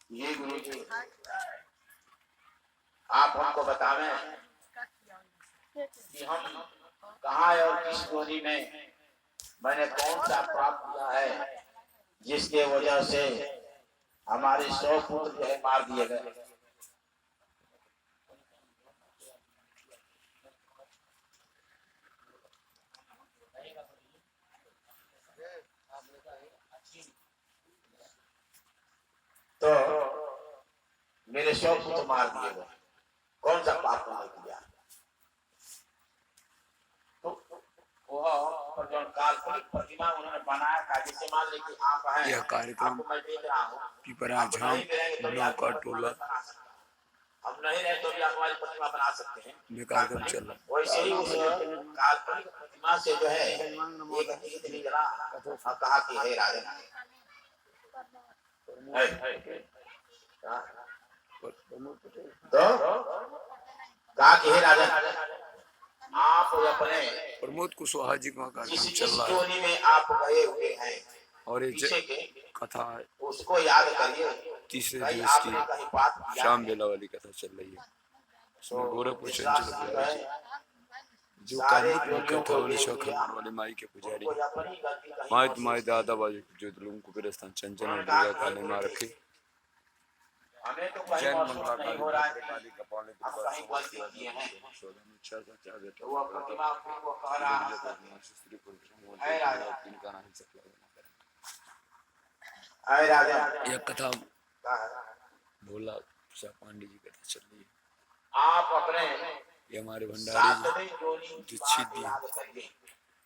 ये गुरु जी आप हमको बतावें कि हम कहाँ और किस योनि में मैंने कौन सा प्राप्त किया है जिसके वजह से हमारे 100 पुत्र जो है मार दिए गए। तो मेरे 100 पुत्र मार दिए गए, कौन सा पाप मैंने किया? तो वो जो काल्पनिक प्रतिमा उन्होंने बनाया था, जिसे मान ली कि आप हैं, यह कार्यक्रम आपको मैं देख रहा हूँ, पिपरा झाम नौका टोला हम नहीं रहे तो भी आप हमारी प्रतिमा बना सकते हैं। में कार्यक्रम चल रहा है। वैसे ही उस काल्पनिक प्रतिमा से जो है एक गीत निकला और कहा कि हे राजन, तो कहा कि हे राजन, आप अपने प्रमोद कुशवाहा जी का कार्यक्रम जिस चल रहा जोनी है में आप गए हुए हैं और ये पीछे के, कथा है उसको याद करिए। तीसरे कहीं दिवस की आपने कहीं बात किया शाम है बेला वाली कथा चल रही है। इसमें गोरखपुर इस चंचल राशि पुजारी में जी जो सारे कामरूप में जोनियों कथा को वाली देख शौक लिया, हनुमान वाली माई के पुजारी उनको अपनी गलती कहीं माई महसूस तुम्हारी नहीं दादा की। बाजू जो लोगों को फिर स्थान चंचल और उन्होंने कहा दुर्गा कि काली माँ रखी हमें तो कहीं जैन महसूस मंगला नहीं काली हो रहा है भद्र काली कि कपाली हम दुर्गा कहीं समस्त गलती किए हैं। अच्छा क्या बेटा तो वो प्रतिमा अपने को कह रहा है स्त्री पुरुष ऐ राजा, तीन का नहीं सकता ऐ राजा, यह कथा कहा है, भोला शाह पांडे जी कथा चल रही है। आप अपने ये हमारे भंडारी सातवें जोनी की दीक्षित बात जी याद करिए।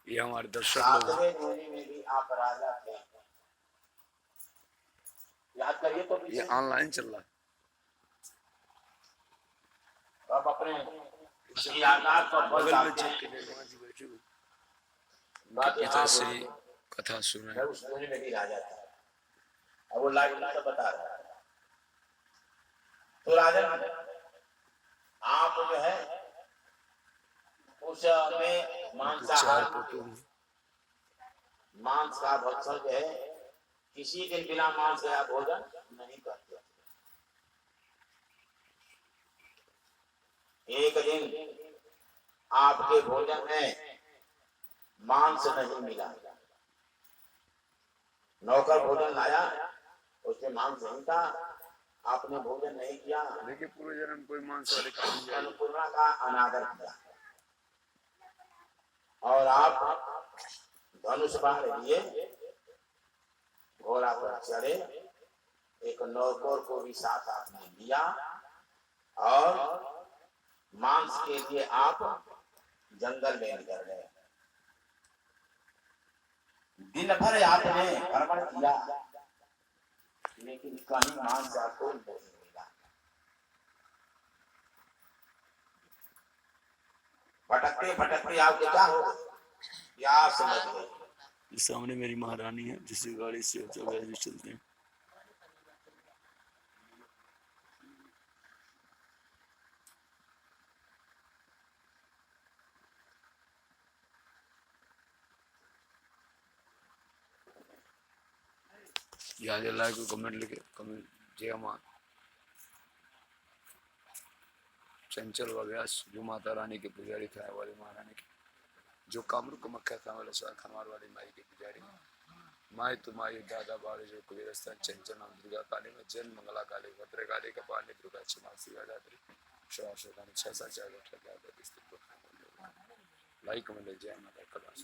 ये हमारे दर्शक लोग सातवें जोनी में भी आप राजा थे, याद करिए। तो ये ऑनलाइन चल रहा है। अब अपने याददाश्त पर बल बगल में डालते चल के हैं। निर्मा जी बैठे हुए बात उनके यहाँ पिताश्री कथा सुन रहे मैं हैं। उस जोनी में भी राजा था, अब वो लाइव तो बता रहा है। तो राजन आप जो है उस में चार मांसाहार पोतों में मांस का भक्षण जो है किसी दिन बिना मांस का भोजन नहीं करते। एक दिन आपके भोजन में मांस नहीं मिला, नौकर भोजन लाया, उसमें मांस नहीं था, आपने भोजन नहीं किया, देखिए पूरे जन्म कोई मांस वाले काम नहीं जाएगा। अन्नपूर्णा का अनादर किया और आप धनुष बाण लिए घोड़ा पर चढ़े, एक नौकर को भी साथ आपने लिया और मांस के लिए आप जंगल में निकल गए। दिन भर आपने भ्रमण किया लेकिन कहीं मांस आपको नहीं मिला। भटकते भटकते आपके क्या हो प्यास लग गई। सामने मेरी महारानी है जिसकी गाड़ी से चलते हैं। यहाँ जो लाइक कमेंट लिखे कमेंट जय मां चंचल व व्यास जो माता रानी के पुजारी था वाली महारानी के जो कामरूप मक्खा था वाले खनवार वाली माई के पुजारी माई तुम्हारी दादा बाड़े जो कुबेर स्थान चंचल नाम दुर्गा काली में जन मंगला काली भद्र काली कपाली दुर्गा क्षमा शिवादात्री श्वास लाइक कमेंट जय माता कला।